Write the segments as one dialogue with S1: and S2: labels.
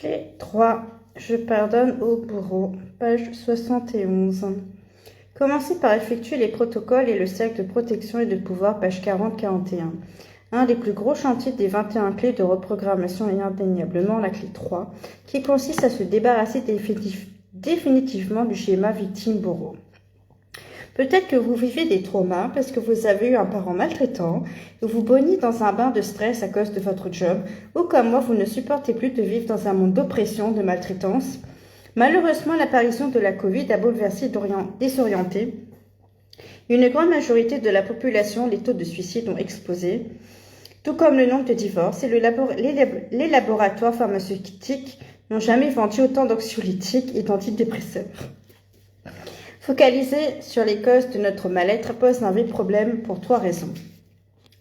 S1: Clé 3. Je pardonne au bourreau. Page 71. Commencez par effectuer les protocoles et le cercle de protection et de pouvoir, page 40-41. Un des plus gros chantiers des 21 clés de reprogrammation est indéniablement la clé 3, qui consiste à se débarrasser définitivement du schéma victime-bourreau. Peut-être que vous vivez des traumas parce que vous avez eu un parent maltraitant, ou vous baignez dans un bain de stress à cause de votre job, ou comme moi, vous ne supportez plus de vivre dans un monde d'oppression, de maltraitance. Malheureusement, l'apparition de la Covid a bouleversé, désorienté une grande majorité de la population. Les taux de suicide ont explosé, tout comme le nombre de divorces, et les laboratoires pharmaceutiques n'ont jamais vendu autant d'anxiolytiques et d'antidépresseurs. Focaliser sur les causes de notre mal-être pose un vrai problème pour 3 raisons.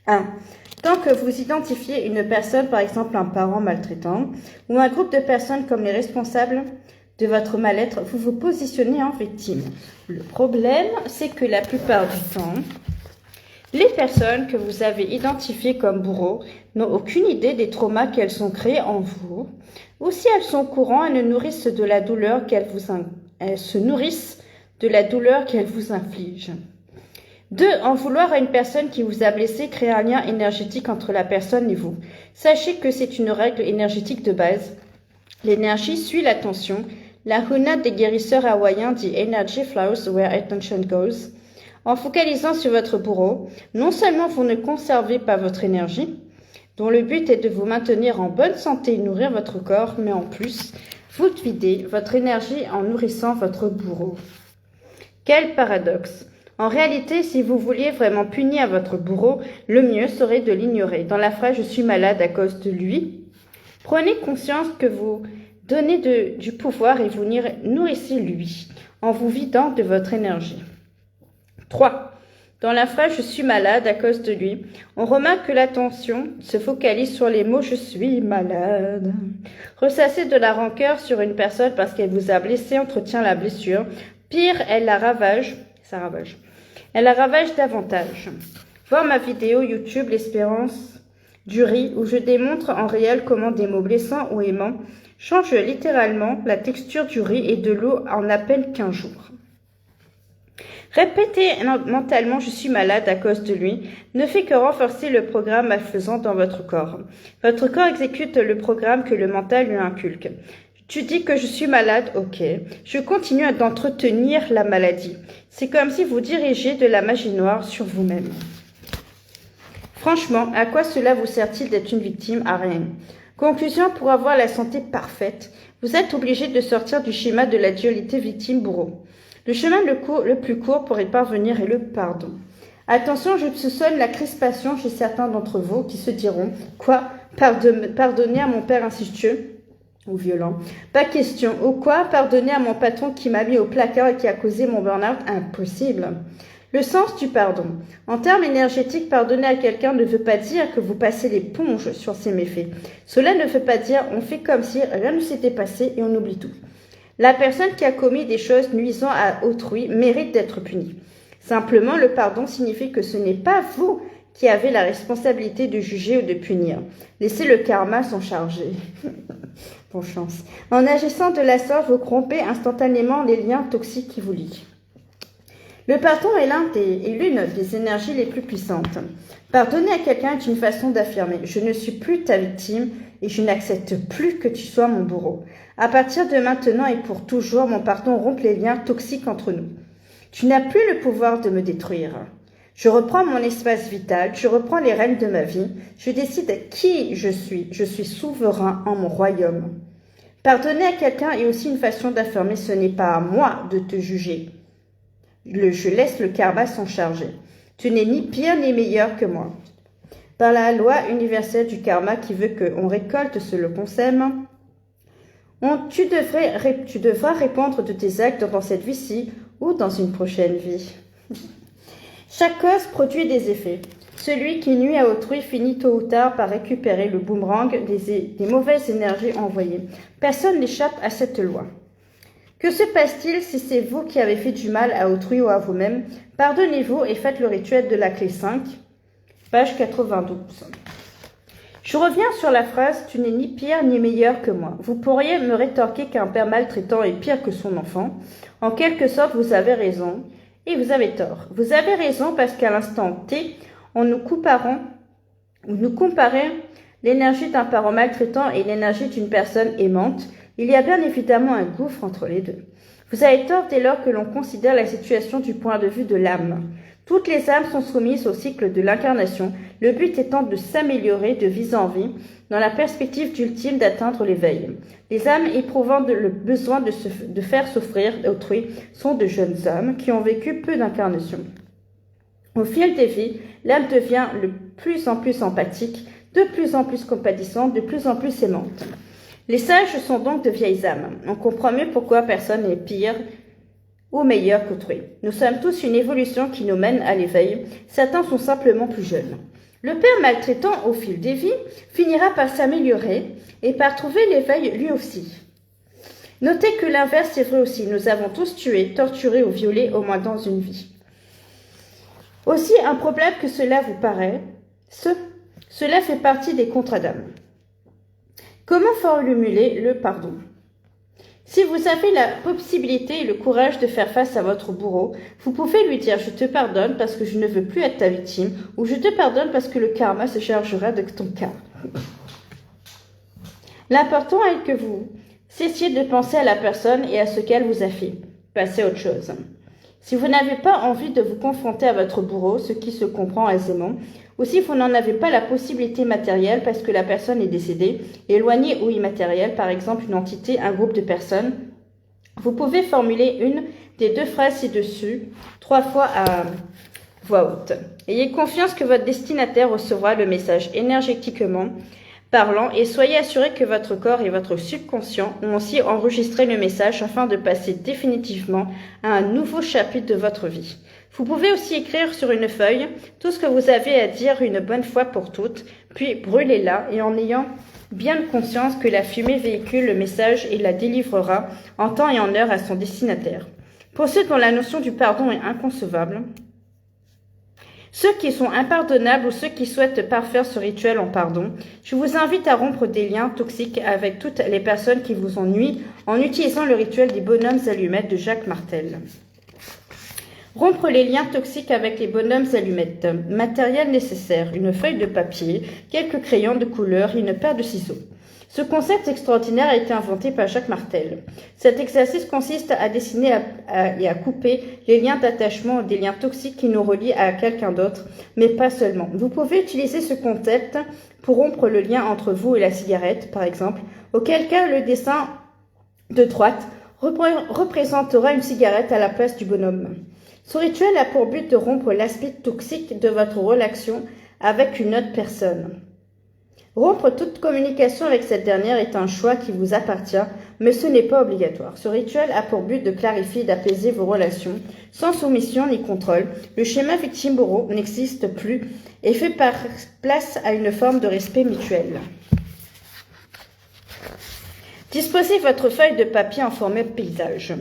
S1: 1. Tant que vous identifiez une personne, par exemple un parent maltraitant, ou un groupe de personnes comme les responsables de votre mal-être, vous vous positionnez en victime. Le problème, c'est que la plupart du temps, les personnes que vous avez identifiées comme bourreaux n'ont aucune idée des traumas qu'elles ont créés en vous, ou si elles sont au courant, elles se nourrissent de la douleur qu'elles vous infligent. 2. En vouloir à une personne qui vous a blessé, créer un lien énergétique entre la personne et vous. Sachez que c'est une règle énergétique de base. L'énergie suit l'attention. La Huna des guérisseurs hawaïens dit « Energy flows where attention goes ». En focalisant sur votre bourreau, non seulement vous ne conservez pas votre énergie, dont le but est de vous maintenir en bonne santé et nourrir votre corps, mais en plus, vous videz votre énergie en nourrissant votre bourreau. Quel paradoxe! En réalité, si vous vouliez vraiment punir votre bourreau, le mieux serait de l'ignorer. Dans la phrase « Je suis malade à cause de lui », prenez conscience que vous donnez du pouvoir et vous nourrissez lui, en vous vidant de votre énergie. 3. Dans la phrase « Je suis malade à cause de lui », on remarque que l'attention se focalise sur les mots « Je suis malade ». Ressasser de la rancœur sur une personne parce qu'elle vous a blessé entretient la blessure. Pire, elle la ravage. Elle la ravage davantage. Voir ma vidéo YouTube L'espérance du riz où je démontre en réel comment des mots blessants ou aimants changent littéralement la texture du riz et de l'eau en à peine 15 jours. Répéter mentalement « je suis malade à cause de lui » ne fait que renforcer le programme malfaisant dans votre corps. Votre corps exécute le programme que le mental lui inculque. Tu dis que je suis malade, ok. Je continue d'entretenir la maladie. C'est comme si vous dirigiez de la magie noire sur vous-même. Franchement, à quoi cela vous sert-il d'être une victime? À rien. Conclusion, pour avoir la santé parfaite, vous êtes obligé de sortir du schéma de la dualité victime-bourreau. Le chemin le plus court pour y parvenir est le pardon. Attention, je soupçonne la crispation chez certains d'entre vous qui se diront « Quoi? Pardonner à mon père incestueux ?» ou violent. Pas question. Ou quoi? Pardonner à mon patron qui m'a mis au placard et qui a causé mon burn-out? Impossible. Le sens du pardon. En termes énergétiques, pardonner à quelqu'un ne veut pas dire que vous passez l'éponge sur ses méfaits. Cela ne veut pas dire on fait comme si rien ne s'était passé et on oublie tout. La personne qui a commis des choses nuisant à autrui mérite d'être punie. Simplement, le pardon signifie que ce n'est pas vous qui avez la responsabilité de juger ou de punir. Laissez le karma s'en charger. Bonne chance. En agissant de la sorte, vous rompez instantanément les liens toxiques qui vous lient. Le pardon est l'une des énergies les plus puissantes. Pardonner à quelqu'un est une façon d'affirmer « Je ne suis plus ta victime et je n'accepte plus que tu sois mon bourreau. À partir de maintenant et pour toujours, mon pardon rompt les liens toxiques entre nous. Tu n'as plus le pouvoir de me détruire. Je reprends mon espace vital, je reprends les rênes de ma vie, je décide qui je suis souverain en mon royaume. Pardonner à quelqu'un est aussi une façon d'affirmer ce n'est pas à moi de te juger. Je laisse le karma s'en charger. Tu n'es ni pire ni meilleur que moi. Par la loi universelle du karma qui veut qu'on récolte ce qu'on sème, tu devras répondre de tes actes dans cette vie-ci ou dans une prochaine vie. Chaque cause produit des effets. Celui qui nuit à autrui finit tôt ou tard par récupérer le boomerang des mauvaises énergies envoyées. Personne n'échappe à cette loi. Que se passe-t-il si c'est vous qui avez fait du mal à autrui ou à vous-même? Pardonnez-vous et faites le rituel de la clé 5, page 92. Je reviens sur la phrase « Tu n'es ni pire ni meilleur que moi ». Vous pourriez me rétorquer qu'un père maltraitant est pire que son enfant. En quelque sorte, vous avez raison et vous avez tort. Vous avez raison parce qu'à l'instant T, nous comparons l'énergie d'un parent maltraitant et l'énergie d'une personne aimante. Il y a bien évidemment un gouffre entre les deux. Vous avez tort dès lors que l'on considère la situation du point de vue de l'âme. Toutes les âmes sont soumises au cycle de l'incarnation, le but étant de s'améliorer de vie en vie, dans la perspective ultime d'atteindre l'éveil. Les âmes éprouvant le besoin de faire souffrir autrui sont de jeunes âmes qui ont vécu peu d'incarnations. Au fil des vies, l'âme devient de plus en plus empathique, de plus en plus compatissante, de plus en plus aimante. Les sages sont donc de vieilles âmes. On comprend mieux pourquoi personne n'est pire ou meilleur qu'autrui. Nous sommes tous une évolution qui nous mène à l'éveil. Certains sont simplement plus jeunes. Le père maltraitant, au fil des vies, finira par s'améliorer et par trouver l'éveil lui aussi. Notez que l'inverse est vrai aussi. Nous avons tous tué, torturé ou violé au moins dans une vie. Aussi improbable que cela vous paraît, cela fait partie des contrats d'âme. Comment formuler le pardon ? Si vous avez la possibilité et le courage de faire face à votre bourreau, vous pouvez lui dire « Je te pardonne parce que je ne veux plus être ta victime » ou « Je te pardonne parce que le karma se chargera de ton cas. » L'important est que vous cessiez de penser à la personne et à ce qu'elle vous a fait. Passez à autre chose. Si vous n'avez pas envie de vous confronter à votre bourreau, ce qui se comprend aisément, ou si vous n'en avez pas la possibilité matérielle parce que la personne est décédée, éloignée ou immatérielle, par exemple une entité, un groupe de personnes, vous pouvez formuler une des deux phrases ci-dessus, 3 fois à voix haute. Ayez confiance que votre destinataire recevra le message énergétiquement parlant et soyez assuré que votre corps et votre subconscient ont aussi enregistré le message afin de passer définitivement à un nouveau chapitre de votre vie. Vous pouvez aussi écrire sur une feuille tout ce que vous avez à dire une bonne fois pour toutes, puis brûlez-la et en ayant bien conscience que la fumée véhicule le message et la délivrera en temps et en heure à son destinataire. Pour ceux dont la notion du pardon est inconcevable, ceux qui sont impardonnables ou ceux qui souhaitent parfaire ce rituel en pardon, je vous invite à rompre des liens toxiques avec toutes les personnes qui vous ennuient en utilisant le rituel des bonhommes allumettes de Jacques Martel. Rompre les liens toxiques avec les bonhommes allumettes. Matériel nécessaire, une feuille de papier, quelques crayons de couleur et une paire de ciseaux. Ce concept extraordinaire a été inventé par Jacques Martel. Cet exercice consiste à dessiner et à couper les liens d'attachement ou des liens toxiques qui nous relient à quelqu'un d'autre, mais pas seulement. Vous pouvez utiliser ce concept pour rompre le lien entre vous et la cigarette, par exemple, auquel cas le dessin de droite représentera une cigarette à la place du bonhomme. Ce rituel a pour but de rompre l'aspect toxique de votre relation avec une autre personne. Rompre toute communication avec cette dernière est un choix qui vous appartient, mais ce n'est pas obligatoire. Ce rituel a pour but de clarifier et d'apaiser vos relations, sans soumission ni contrôle. Le schéma victime-bourreau n'existe plus et fait place à une forme de respect mutuel. Disposez votre feuille de papier en format paysage.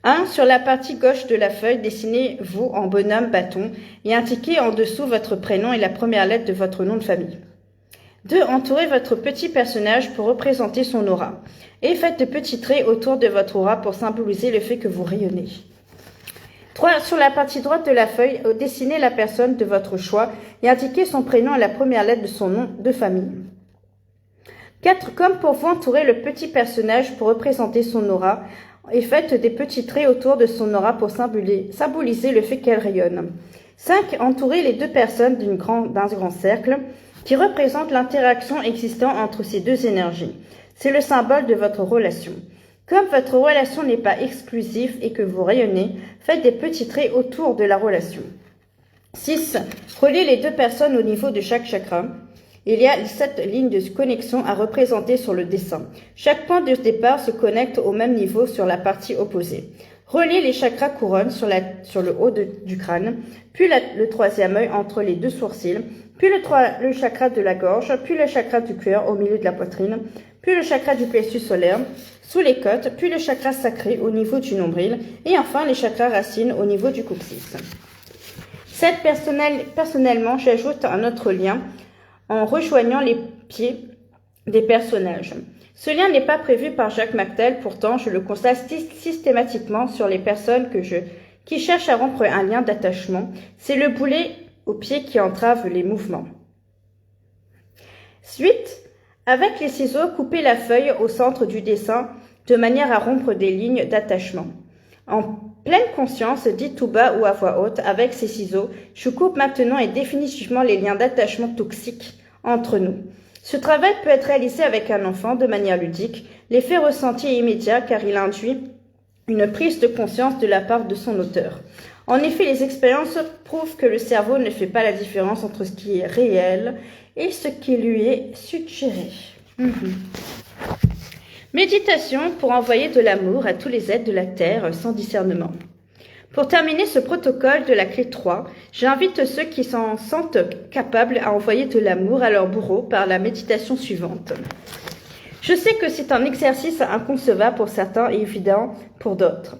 S1: 1. Sur la partie gauche de la feuille, dessinez-vous en bonhomme bâton et indiquez en dessous votre prénom et la première lettre de votre nom de famille. 2. Entourez votre petit personnage pour représenter son aura et faites de petits traits autour de votre aura pour symboliser le fait que vous rayonnez. 3. Sur la partie droite de la feuille, dessinez la personne de votre choix et indiquez son prénom et la première lettre de son nom de famille. 4. Comme pour vous, entourez le petit personnage pour représenter son aura et faites des petits traits autour de son aura pour symboliser le fait qu'elle rayonne. 5. Entourez les deux personnes d'un grand cercle qui représente l'interaction existant entre ces deux énergies. C'est le symbole de votre relation. Comme votre relation n'est pas exclusive et que vous rayonnez, faites des petits traits autour de la relation. 6. Reliez les deux personnes au niveau de chaque chakra. Il y a 7 lignes de connexion à représenter sur le dessin. Chaque point de départ se connecte au même niveau sur la partie opposée. Reliez les chakras couronnes sur le haut du crâne, puis le troisième œil entre les deux sourcils, puis le chakra de la gorge, puis le chakra du cœur au milieu de la poitrine, puis le chakra du plexus solaire sous les côtes, puis le chakra sacré au niveau du nombril, et enfin les chakras racines au niveau du coccyx. Personnellement, j'ajoute un autre lien en rejoignant pied des personnages. Ce lien n'est pas prévu par Jacques Martel, pourtant je le constate systématiquement sur les personnes qui cherchent à rompre un lien d'attachement. C'est le boulet au pied qui entrave les mouvements. Suite, avec les ciseaux, coupez la feuille au centre du dessin de manière à rompre des lignes d'attachement. En pleine conscience, dites tout bas ou à voix haute, avec ces ciseaux, je coupe maintenant et définitivement les liens d'attachement toxiques entre nous. Ce travail peut être réalisé avec un enfant de manière ludique. L'effet ressenti est immédiat car il induit une prise de conscience de la part de son auteur. En effet, les expériences prouvent que le cerveau ne fait pas la différence entre ce qui est réel et ce qui lui est suggéré. Méditation pour envoyer de l'amour à tous les êtres de la Terre sans discernement. Pour terminer ce protocole de la clé 3, j'invite ceux qui s'en sentent capables à envoyer de l'amour à leur bourreau par la méditation suivante. Je sais que c'est un exercice inconcevable pour certains et évident pour d'autres.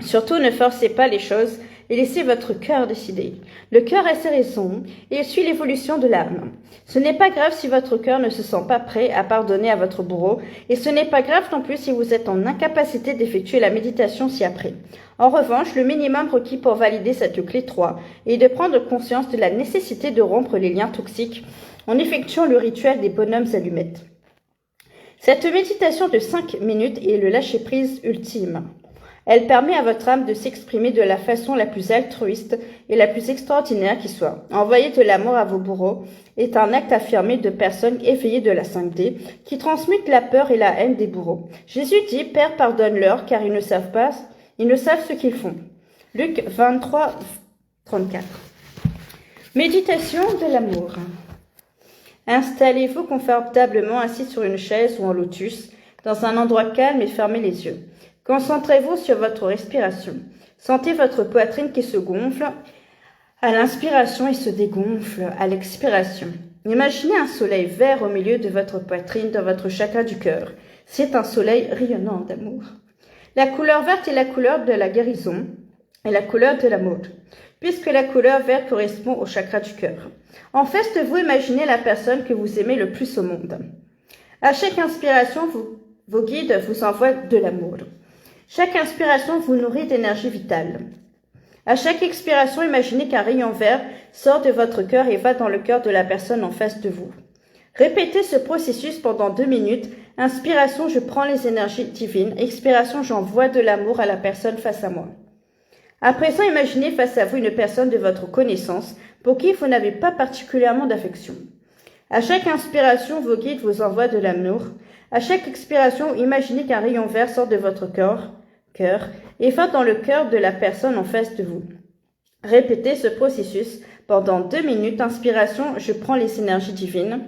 S1: Surtout, ne forcez pas les choses et laissez votre cœur décider. Le cœur a ses raisons et il suit l'évolution de l'âme. Ce n'est pas grave si votre cœur ne se sent pas prêt à pardonner à votre bourreau et ce n'est pas grave non plus si vous êtes en incapacité d'effectuer la méditation ci-après. En revanche, le minimum requis pour valider cette clé 3 est de prendre conscience de la nécessité de rompre les liens toxiques en effectuant le rituel des bonhommes allumettes. Cette méditation de 5 minutes est le lâcher-prise ultime. Elle permet à votre âme de s'exprimer de la façon la plus altruiste et la plus extraordinaire qui soit. Envoyer de l'amour à vos bourreaux est un acte affirmé de personnes éveillées de la 5D qui transmutent la peur et la haine des bourreaux. Jésus dit « Père, pardonne-leur car ils ne savent ce qu'ils font ». Luc 23, 34. Méditation de l'amour. Installez-vous confortablement assis sur une chaise ou en lotus, dans un endroit calme et fermez les yeux. Concentrez-vous sur votre respiration. Sentez votre poitrine qui se gonfle à l'inspiration et se dégonfle à l'expiration. Imaginez un soleil vert au milieu de votre poitrine dans votre chakra du cœur. C'est un soleil rayonnant d'amour. La couleur verte est la couleur de la guérison et la couleur de l'amour, puisque la couleur verte correspond au chakra du cœur. En fait, vous imaginez la personne que vous aimez le plus au monde. À chaque inspiration, vos guides vous envoient de l'amour. Chaque inspiration vous nourrit d'énergie vitale. À chaque expiration, imaginez qu'un rayon vert sort de votre cœur et va dans le cœur de la personne en face de vous. Répétez ce processus pendant 2 minutes. Inspiration, je prends les énergies divines. Expiration, j'envoie de l'amour à la personne face à moi. À présent, imaginez face à vous une personne de votre connaissance pour qui vous n'avez pas particulièrement d'affection. À chaque inspiration, vos guides vous envoient de l'amour. À chaque expiration, imaginez qu'un rayon vert sort de votre cœur et va dans le cœur de la personne en face de vous. Répétez ce processus pendant 2 minutes. Inspiration, je prends les énergies divines.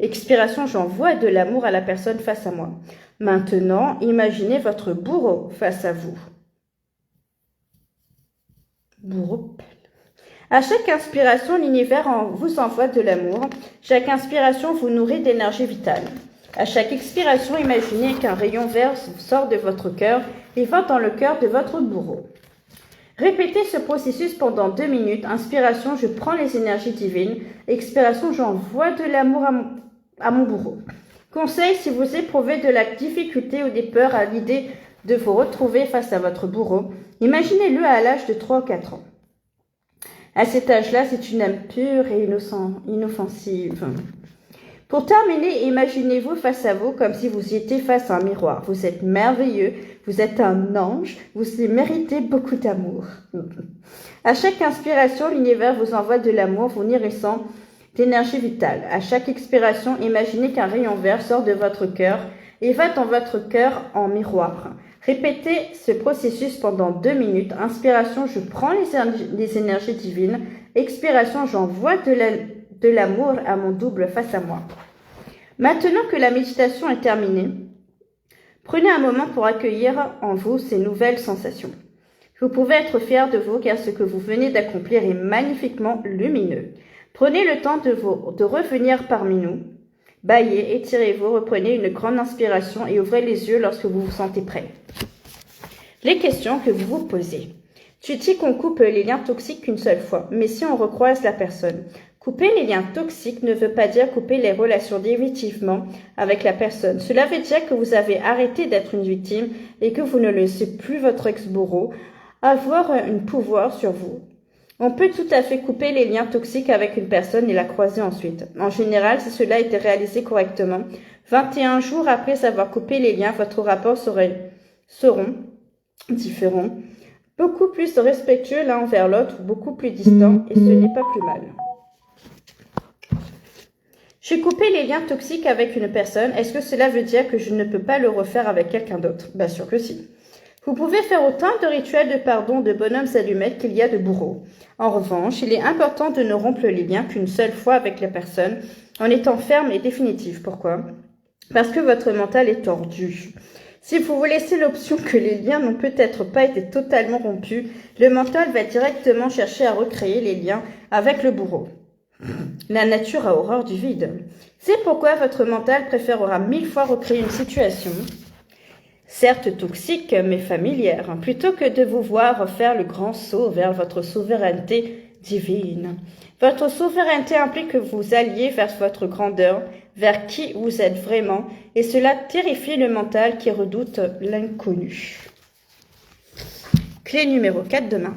S1: Expiration, j'envoie de l'amour à la personne face à moi. Maintenant, imaginez votre bourreau face à vous. Bourreau. À chaque inspiration, l'univers vous envoie de l'amour. Chaque inspiration vous nourrit d'énergie vitale. À chaque expiration, imaginez qu'un rayon vert sort de votre cœur et va dans le cœur de votre bourreau. Répétez ce processus pendant 2 minutes. Inspiration, je prends les énergies divines. Expiration, j'envoie de l'amour à mon bourreau. Conseil, si vous éprouvez de la difficulté ou des peurs à l'idée de vous retrouver face à votre bourreau, imaginez-le à l'âge de 3 ou 4 ans. À cet âge-là, c'est une âme pure et inoffensive. Pour terminer, imaginez-vous face à vous comme si vous étiez face à un miroir. Vous êtes merveilleux, vous êtes un ange, vous méritez beaucoup d'amour. À chaque inspiration, l'univers vous envoie de l'amour, vous nourrissant d'énergie vitale. À chaque expiration, imaginez qu'un rayon vert sort de votre cœur et va dans votre cœur en miroir. Répétez ce processus pendant 2 minutes. Inspiration, je prends les énergies divines. Expiration, j'envoie de l'amour à mon double face à moi. Maintenant que la méditation est terminée, prenez un moment pour accueillir en vous ces nouvelles sensations. Vous pouvez être fier de vous car ce que vous venez d'accomplir est magnifiquement lumineux. Prenez le temps de revenir parmi nous. Bâillez, étirez-vous, reprenez une grande inspiration et ouvrez les yeux lorsque vous vous sentez prêt. Les questions que vous vous posez. Tu dis qu'on coupe les liens toxiques qu'une seule fois, mais si on recroise la personne, Couper les liens toxiques ne veut pas dire couper les relations définitivement avec la personne. Cela veut dire que vous avez arrêté d'être une victime et que vous ne laissez plus votre ex-bourreau avoir un pouvoir sur vous. On peut tout à fait couper les liens toxiques avec une personne et la croiser ensuite. En général, si cela a été réalisé correctement, 21 jours après avoir coupé les liens, votre rapport seront différents, beaucoup plus respectueux l'un envers l'autre, beaucoup plus distants, et ce n'est pas plus mal. J'ai coupé les liens toxiques avec une personne. Est-ce que cela veut dire que je ne peux pas le refaire avec quelqu'un d'autre? Bien sûr que si. Vous pouvez faire autant de rituels de pardon de bonhommes allumettes qu'il y a de bourreaux. En revanche, il est important de ne rompre les liens qu'une seule fois avec la personne en étant ferme et définitif. Pourquoi? Parce que votre mental est tordu. Si vous vous laissez l'option que les liens n'ont peut-être pas été totalement rompus, le mental va directement chercher à recréer les liens avec le bourreau. La nature a horreur du vide. C'est pourquoi votre mental préférera 1000 fois recréer une situation, certes toxique mais familière, plutôt que de vous voir faire le grand saut vers votre souveraineté divine. Votre souveraineté implique que vous alliez vers votre grandeur, vers qui vous êtes vraiment, et cela terrifie le mental qui redoute l'inconnu. Clé numéro 4 demain.